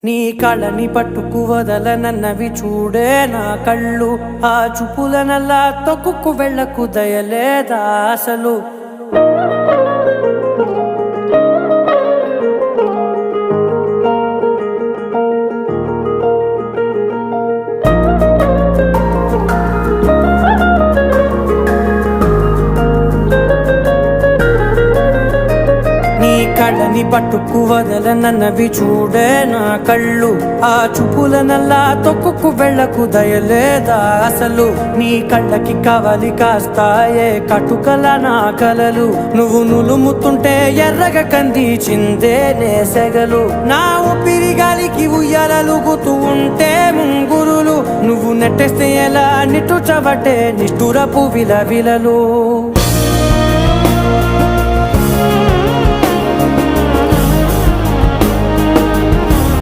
నీ కళని పట్టుకు వదలనన్నవి చూడే నా కళ్ళు. ఆ చూపులనల్లా తొక్కుకు వెళ్ళకు దయలేదా అసలు. కళ్ళని పట్టుకు వదలనన్నవి చూడే నా కళ్ళు. ఆ చూపులనల్లా తొక్కుకు వెళ్ళకు దయలేదా అసలు. నీ కళ్ళకి కవలి కాస్తాయే కటుకల నా కలలు. నువ్వు నులుముతుంటే ఎర్రగ కందిచిందే నేసెగలు. నా ఊపిరి గాలికి ఉయ్యాలలుగుతూ ఉంటే ముంగురులు. నువ్వు నెట్టేస్తే ఎలా నిట్టుచబట్టే నిష్ఠురపు విలవిలలు.